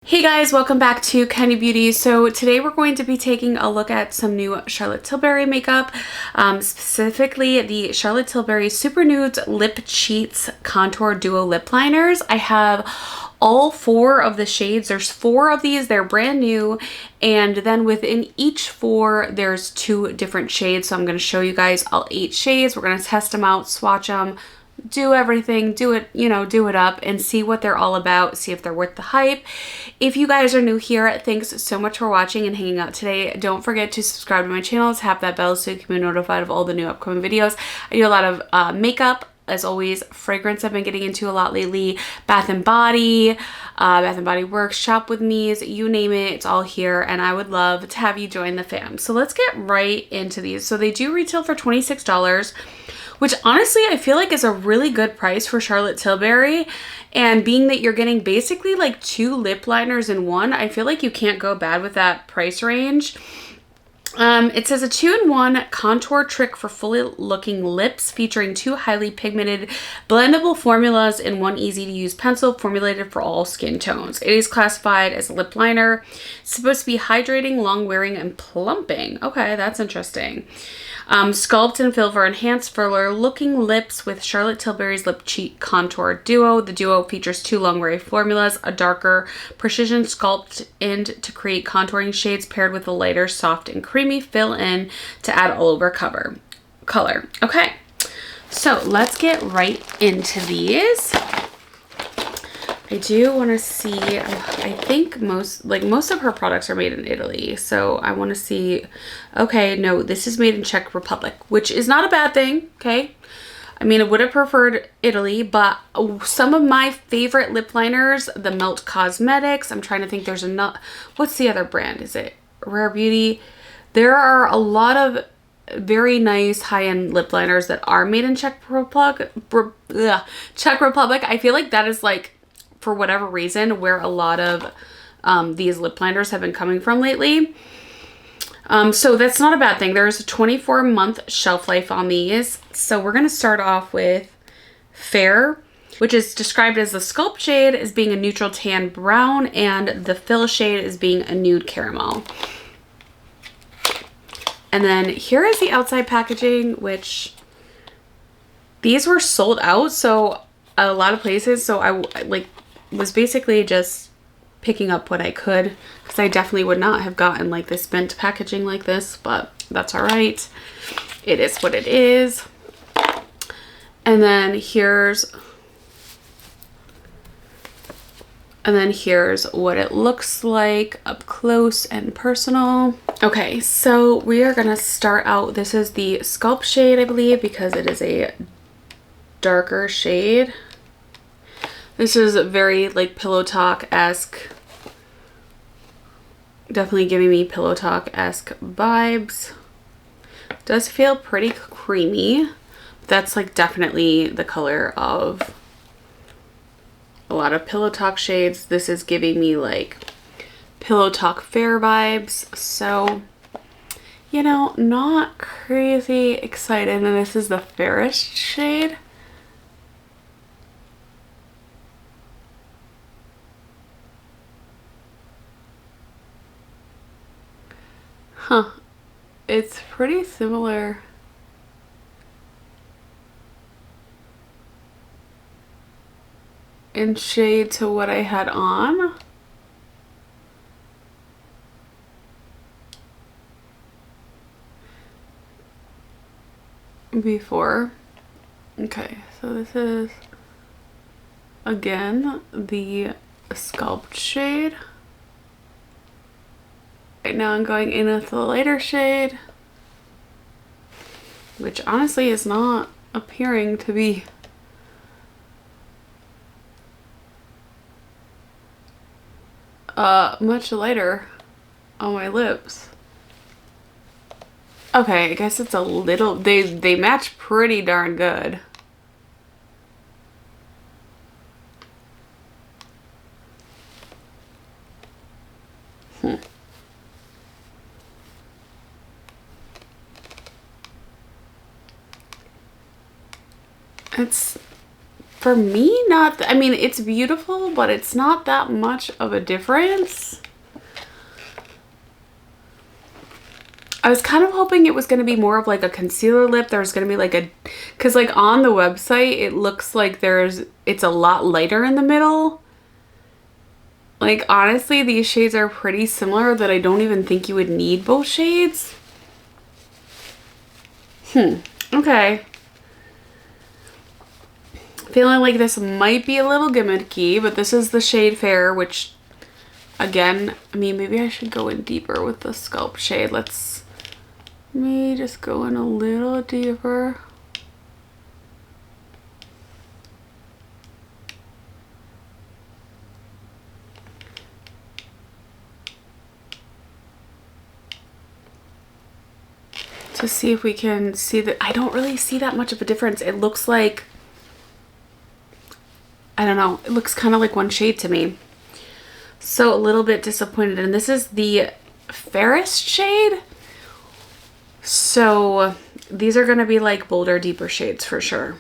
Hey guys, welcome back to Candy Beauty. So today we're going to be taking a look at some new Charlotte Tilbury makeup, specifically the Charlotte Tilbury Super Nudes Lip Cheats Contour Duo Lip Liners. I have all four of the shades. There's four of these, they're brand new, and then within each four there's two different shades. So I'm going to show you guys all 8 shades. We're going to test them out, swatch them, do everything, do it, do it up and see what they're all about, see if they're worth the hype. If you guys are new here, thanks so much for watching and hanging out today. Don't forget to subscribe to my channel, tap that bell so you can be notified of all the new upcoming videos. I do a lot of makeup, as always. Fragrance I've been getting into a lot lately. Bath and Body Works, Shop With Me's, you name it, it's all here, and I would love to have you join the fam. So let's get right into these. So they do retail for $26, which honestly I feel like is a really good price for Charlotte Tilbury. And being that you're getting basically like 2 lip liners in one, I feel like you can't go bad with that price range. It says a 2-in-1 contour trick for fully looking lips, featuring 2 highly pigmented blendable formulas in one easy to use pencil formulated for all skin tones. It is classified as a lip liner. It's supposed to be hydrating, long wearing, and plumping. Okay, that's interesting. Sculpt and fill for enhanced fuller looking lips with Charlotte Tilbury's Lip Cheat Contour Duo. The duo features 2 long weary formulas, a darker precision sculpt end to create contouring shades paired with a lighter, soft, and creamy fill in to add all over color. Okay, so let's get right into these. I do want to see, I think most of her products are made in Italy. So I want to see, okay, no, this is made in Czech Republic, which is not a bad thing, okay? I mean, I would have preferred Italy, but some of my favorite lip liners, the Melt Cosmetics, I'm trying to think, there's another, what's the other brand? Is it Rare Beauty? There are a lot of very nice high-end lip liners that are made in Czech Republic. I feel like that is like, for whatever reason, where a lot of these lip liners have been coming from lately. So that's not a bad thing. There's a 24-month shelf life on these. So we're going to start off with Fair, which is described as the sculpt shade as being a neutral tan brown and the fill shade as being a nude caramel. And then here is the outside packaging, which these were sold out, so a lot of places. So I was basically just picking up what I could, because I definitely would not have gotten like this bent packaging like this, but that's all right. It is what it is. And then here's what it looks like up close and personal. Okay, so we are gonna start out, this is the Sculpt shade, I believe, because it is a darker shade. This is very like Pillow Talk-esque. Definitely giving me Pillow Talk-esque vibes. Does feel pretty creamy. That's like definitely the color of a lot of Pillow Talk shades. This is giving me like Pillow Talk Fair vibes. So, not crazy excited. And this is the fairest shade. Huh, it's pretty similar. In shade to what I had on. Before. Okay, so this is again the Sculpt shade. Right now I'm going in with the lighter shade, which honestly is not appearing to be much lighter on my lips. Okay, I guess it's a little, they match pretty darn good. It's for me, not, I mean, it's beautiful, but it's not that much of a difference. I was kind of hoping it was going to be more of like a concealer lip. There's going to be like a, because like on the website, it looks like it's a lot lighter in the middle. Like, honestly, these shades are pretty similar that I don't even think you would need both shades. Okay. Feeling like this might be a little gimmicky, but this is the shade Fair, which, again, I mean, maybe I should go in deeper with the Sculpt shade. Let me just go in a little deeper. To see if we can see that. I don't really see that much of a difference. It looks like, I don't know, it looks kind of like one shade to me. So a little bit disappointed. And this is the fairest shade. So these are going to be like bolder, deeper shades for sure.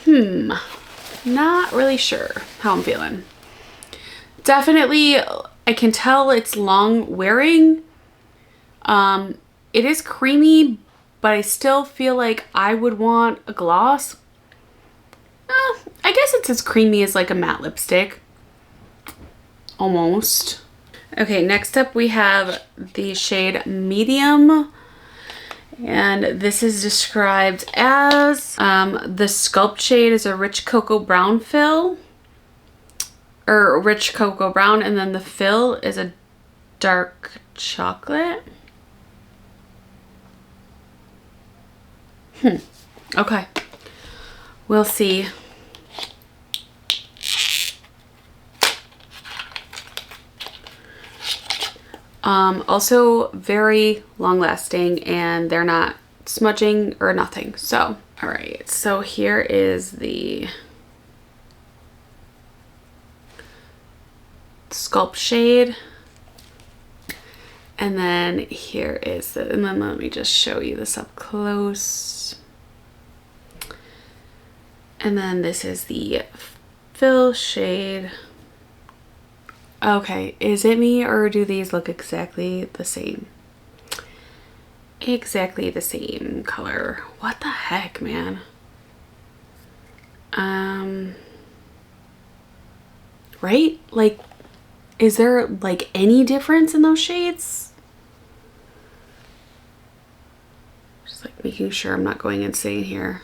Not really sure how I'm feeling. Definitely, I can tell it's long wearing. It is creamy, but I still feel like I would want a gloss. I guess it's as creamy as like a matte lipstick. Almost. Okay, next up we have the shade Medium. And this is described as, the Sculpt shade is a rich cocoa brown fill. Or rich cocoa brown, and then the fill is a dark chocolate. Okay. We'll see. Also very long lasting, and they're not smudging or nothing. So, all right. So here is the Sculpt shade. And then here is the, and then let me just show you this up close. And then this is the fill shade. Okay, is it me or do these look exactly the same? Exactly the same color. What the heck, man? Right? Like, is there like any difference in those shades? Just like making sure I'm not going insane here.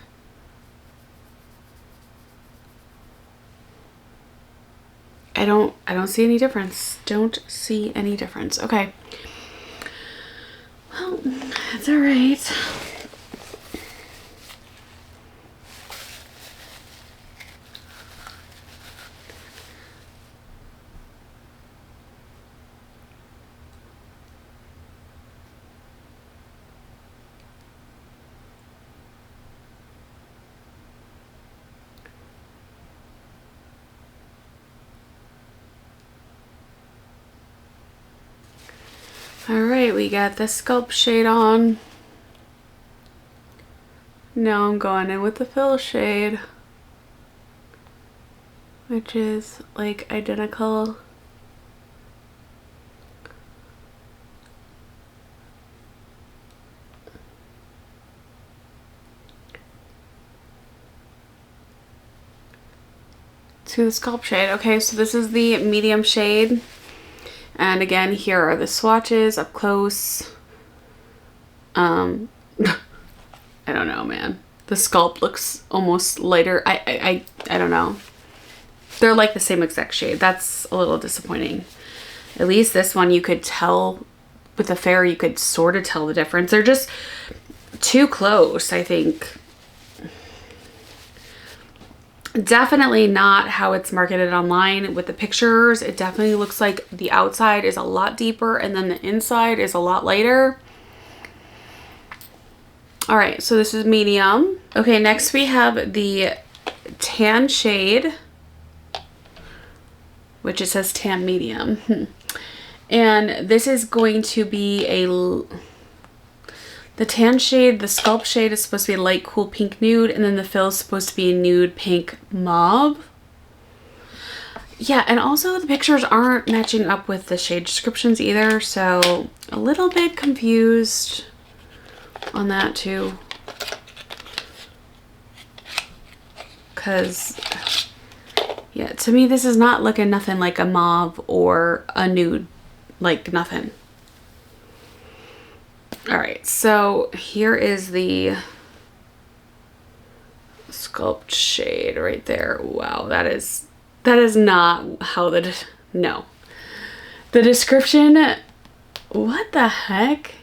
I don't see any difference. Don't see any difference. Okay. Well, that's all right. All right, we got the Sculpt shade on. Now I'm going in with the fill shade, which is like identical. To the Sculpt shade. Okay, so this is the medium shade. And again, here are the swatches up close. I don't know, man. The Sculpt looks almost lighter. I don't know. They're like the same exact shade. That's a little disappointing. At least this one you could tell, with the Fair, you could sort of tell the difference. They're just too close, I think. Definitely not how it's marketed online with the pictures. It definitely looks like the outside is a lot deeper and then the inside is a lot lighter. All right, so this is medium. Okay, next we have the tan shade, which it says tan medium. And this is going to be a The tan shade, the sculpt shade is supposed to be a light cool pink nude, and then the fill is supposed to be a nude pink mauve. Yeah, and also the pictures aren't matching up with the shade descriptions either, so a little bit confused on that too. Because, yeah, to me this is not looking nothing like a mauve or a nude, like nothing. All right, so here is the sculpt shade right there. Wow, that is not how no. The description, what the heck?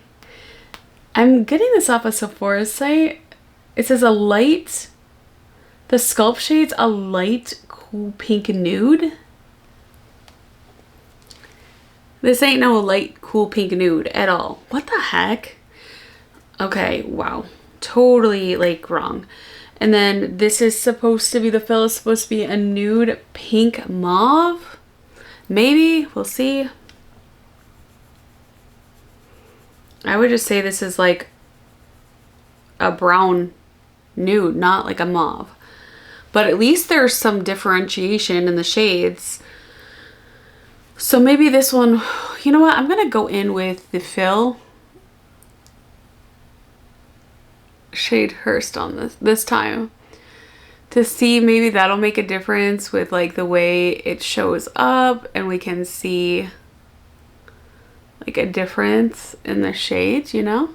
I'm getting this off a Sephora's site. It says the sculpt shade's a light cool pink nude. This ain't no light, cool pink nude at all. What the heck? Okay, wow. Totally, like, wrong. And then this is supposed to be, the fill is supposed to be a nude pink mauve. Maybe, we'll see. I would just say this is like a brown nude, not like a mauve. But at least there's some differentiation in the shades. So maybe this one, you know what? I'm going to go in with the fill shade first on this time to see, maybe that'll make a difference with like the way it shows up, and we can see like a difference in the shades, you know?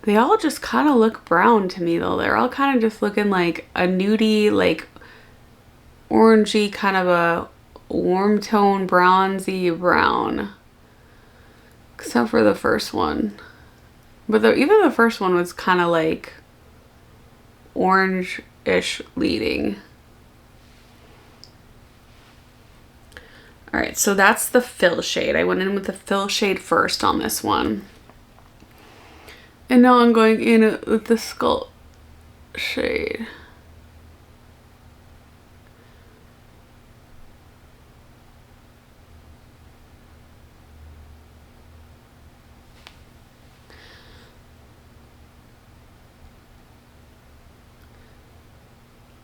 They all just kind of look brown to me though. They're all kind of just looking like a nudie, like orangey, kind of a warm tone bronzy brown, except for the first one. But even the first one was kind of like orange-ish leading. All right, so that's the fill shade. I went in with the fill shade first on this one. And now I'm going in with the sculpt shade.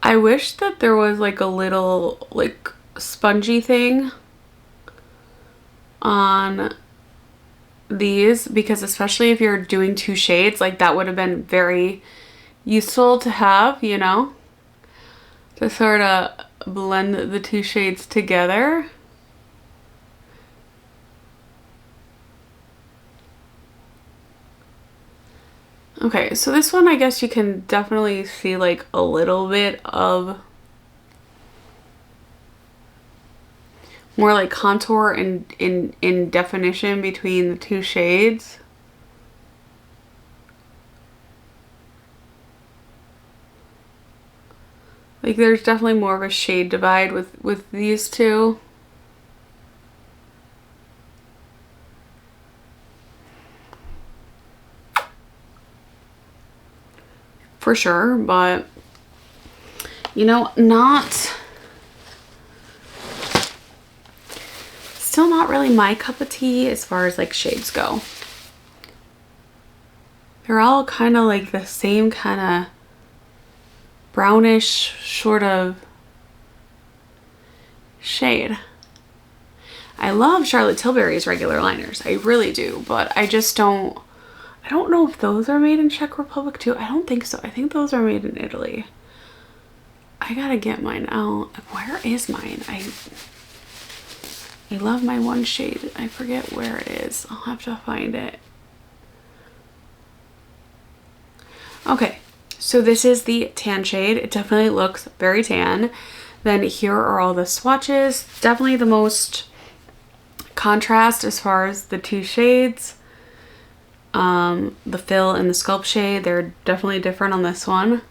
I wish that there was like a little like spongy thing on these, because especially if you're doing two shades, like that would have been very useful to have, you know, to sort of blend the two shades together. Okay, so this one, I guess you can definitely see like a little bit of more like contour and in definition between the two shades. Like there's definitely more of a shade divide with these two. For sure, but you know, still not really my cup of tea as far as like shades go. They're all kind of like the same kind of brownish sort of shade. I love Charlotte Tilbury's regular liners, I really do, but I don't know if those are made in Czech Republic too. I don't think so. I think those are made in Italy. I gotta get mine out. Where is mine? I love my one shade. I forget where it is. I'll have to find it. Okay, so this is the tan shade. It definitely looks very tan. Then here are all the swatches. Definitely the most contrast as far as the two shades. The fill and the sculpt shade, they're definitely different on this one.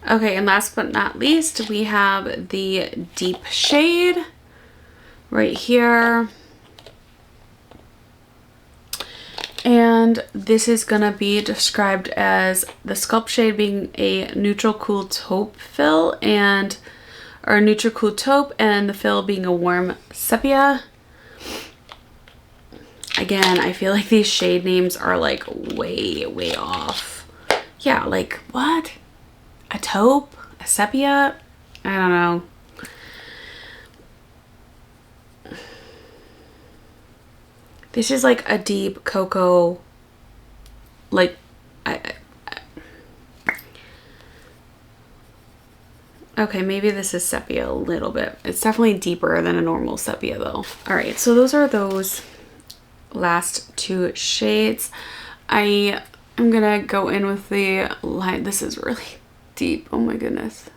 Okay, and last but not least, we have the deep shade right here. And this is gonna be described as the sculpt shade being a neutral cool taupe fill, or neutral cool taupe, and the fill being a warm sepia. I Again, I feel like these shade names are like way off. Yeah, like what? A taupe? A sepia? I don't know. This is like a deep cocoa, like, okay, maybe this is sepia a little bit. It's definitely deeper than a normal sepia though. All right, so those are those last two shades. I am gonna go in with the light. This is really deep. Oh my goodness.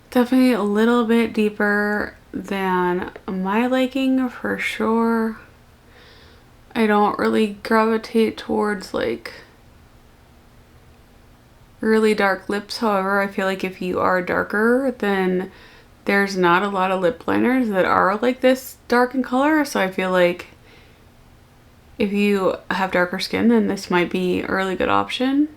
Definitely a little bit deeper than my liking for sure. I don't really gravitate towards like really dark lips. However, I feel like if you are darker, then there's not a lot of lip liners that are like this dark in color. So I feel like if you have darker skin, then this might be a really good option.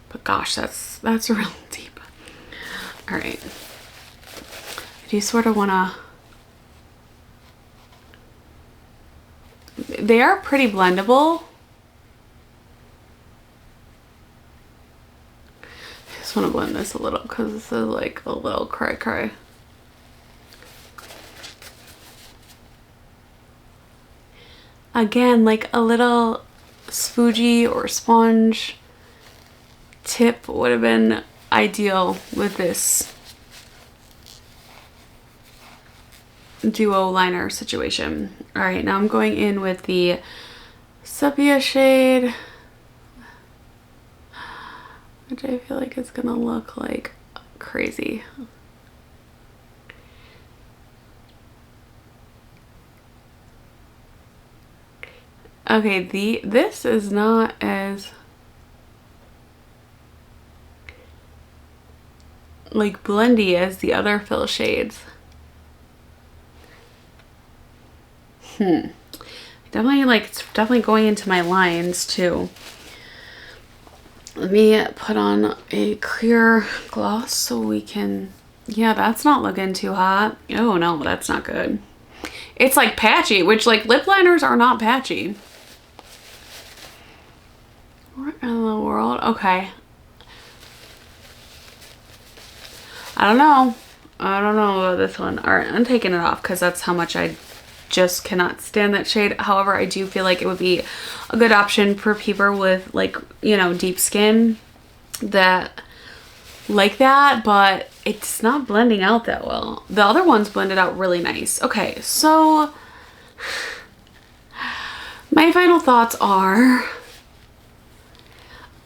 But gosh, that's real deep. All right. I do sort of want to... They are pretty blendable. I just want to blend this a little because this is like a little cry. Again, like a little spoogie or sponge tip would have been ideal with this duo liner situation. All right, now I'm going in with the sepia shade, which I feel like is gonna look like crazy. Okay, this is not as like blendy as the other fill shades. Definitely like, it's definitely going into my lines too. Let me put on a clear gloss so we can, yeah, that's not looking too hot. Oh no, that's not good. It's like patchy, which like lip liners are not patchy. What in the world? Okay. I don't know about this one. All right, I'm taking it off because that's how much I just cannot stand that shade. However, I do feel like it would be a good option for people with like, you know, deep skin that like that, but it's not blending out that well. The other ones blended out really nice. Okay, so my final thoughts are,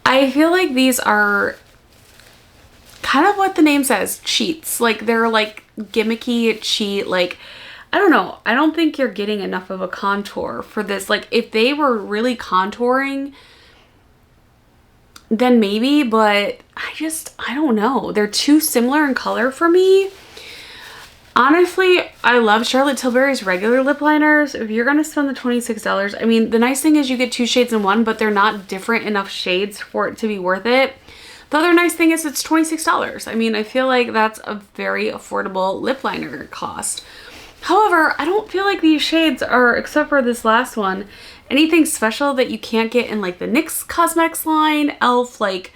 I feel like these are kind of what the name says, cheats. Like they're like gimmicky cheat, like I don't know. I don't think you're getting enough of a contour for this. Like if they were really contouring, then maybe, but I don't know. They're too similar in color for me. Honestly, I love Charlotte Tilbury's regular lip liners. If you're gonna spend the $26, I mean, the nice thing is you get two shades in one, but they're not different enough shades for it to be worth it. The other nice thing is it's $26. I mean, I feel like that's a very affordable lip liner cost. However, I don't feel like these shades are, except for this last one, anything special that you can't get in like the NYX Cosmetics line, e.l.f. Like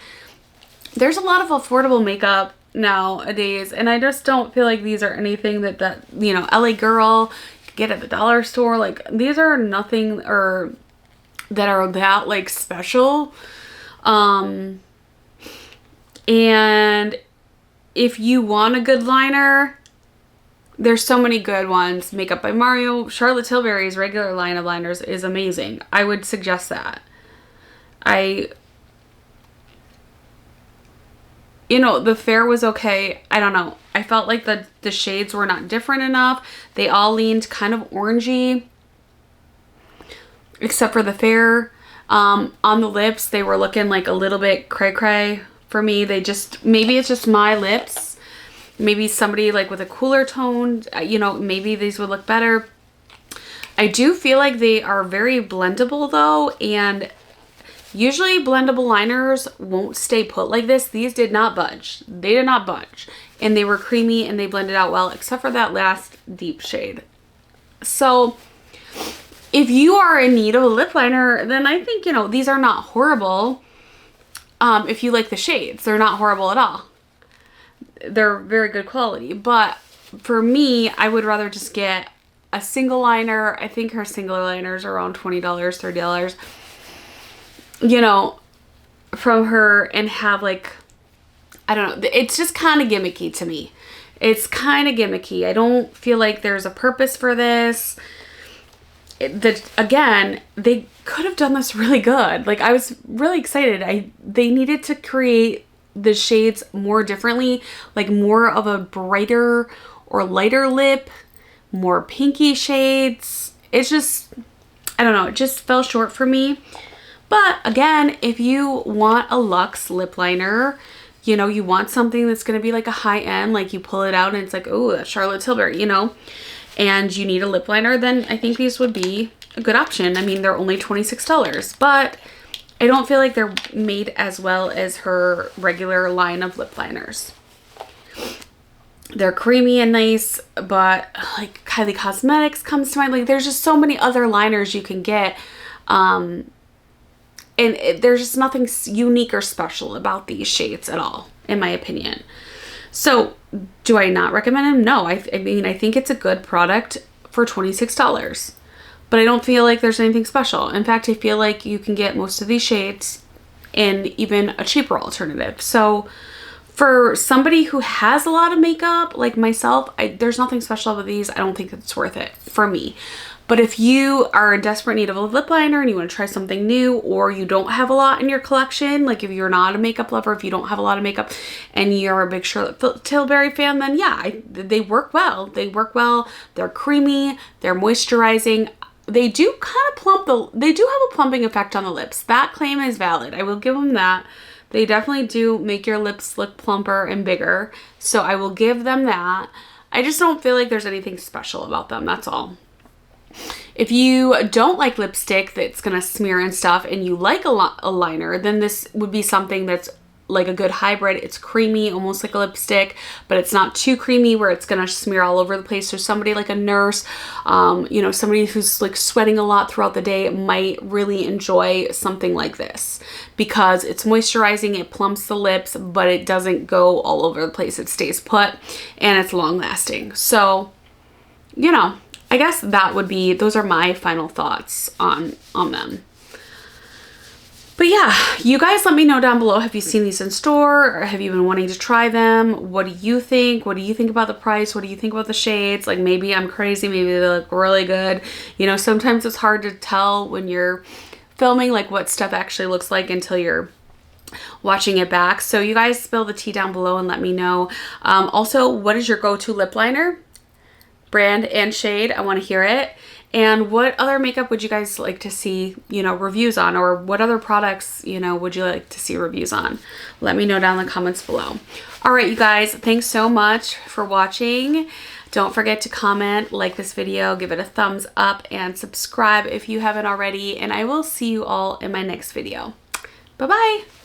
there's a lot of affordable makeup nowadays, and I just don't feel like these are anything that you know, LA Girl you can get at the dollar store. Like these are nothing or that are that like special. And if you want a good liner, there's so many good ones. Makeup by Mario, Charlotte Tilbury's regular line of liners is amazing. I would suggest that. You know, the fair was okay. I don't know. I felt like the shades were not different enough. They all leaned kind of orangey. except for the fair. On the lips, they were looking like a little bit cray-cray for me. They just, maybe it's just my lips. Maybe somebody like with a cooler tone, you know, maybe these would look better. I do feel like they are very blendable though, and usually blendable liners won't stay put like this. These did not budge. They did not budge. And they were creamy and they blended out well, except for that last deep shade. So if you are in need of a lip liner, then I think, you know, these are not horrible. If you like the shades, they're not horrible at all. They're very good quality. But for me, I would rather just get a single liner. I think her single liners are around $20, $30. You know, from her, and have like, I don't know, it's just kind of gimmicky to me. It's kind of gimmicky. I don't feel like there's a purpose for this. Again, they could have done this really good. Like, I was really excited. They needed to create the shades more differently, like more of a brighter or lighter lip, more pinky shades. It's just, I don't know, it just fell short for me. But again, if you want a luxe lip liner, you know, you want something that's going to be like a high end, like you pull it out and it's like, oh, that's Charlotte Tilbury, you know, and you need a lip liner, then I think these would be a good option. I mean, they're only $26, but I don't feel like they're made as well as her regular line of lip liners. They're creamy and nice, but like Kylie Cosmetics comes to mind. Like, there's just so many other liners you can get. And there's just nothing unique or special about these shades at all, in my opinion. So do I not recommend them? No, I mean, I think it's a good product for $26, but I don't feel like there's anything special. In fact, I feel like you can get most of these shades in even a cheaper alternative. So for somebody who has a lot of makeup like myself, there's nothing special about these. I don't think it's worth it for me. But if you are in desperate need of a lip liner and you want to try something new, or you don't have a lot in your collection, like if you're not a makeup lover, if you don't have a lot of makeup and you're a big Charlotte Tilbury fan, then yeah, they work well. They work well. They're creamy. They're moisturizing. They do kind of they do have a plumping effect on the lips. That claim is valid. I will give them that. They definitely do make your lips look plumper and bigger. So I will give them that. I just don't feel like there's anything special about them. That's all. If you don't like lipstick that's gonna smear and stuff, and you like a liner, then this would be something that's like a good hybrid. It's creamy, almost like a lipstick, but it's not too creamy where it's gonna smear all over the place. So somebody like a nurse, you know, somebody who's like sweating a lot throughout the day might really enjoy something like this, because it's moisturizing, it plumps the lips, but it doesn't go all over the place. It stays put, and it's long lasting. So, you know, I guess those are my final thoughts on them. But yeah, you guys let me know down below. Have you seen these in store, or have you been wanting to try them? What do you think? What do you think about the price? What do you think about the shades? Like, maybe I'm crazy, maybe they look really good. You know, sometimes it's hard to tell when you're filming like what stuff actually looks like until you're watching it back. So you guys spill the tea down below and let me know. Also, what is your go-to lip liner? Brand and shade. I want to hear it. And what other makeup would you guys like to see, you know, reviews on, or what other products, you know, would you like to see reviews on? Let me know down in the comments below. All right, you guys, thanks so much for watching. Don't forget to comment, like this video, give it a thumbs up, and subscribe if you haven't already. And I will see you all in my next video. Bye-bye.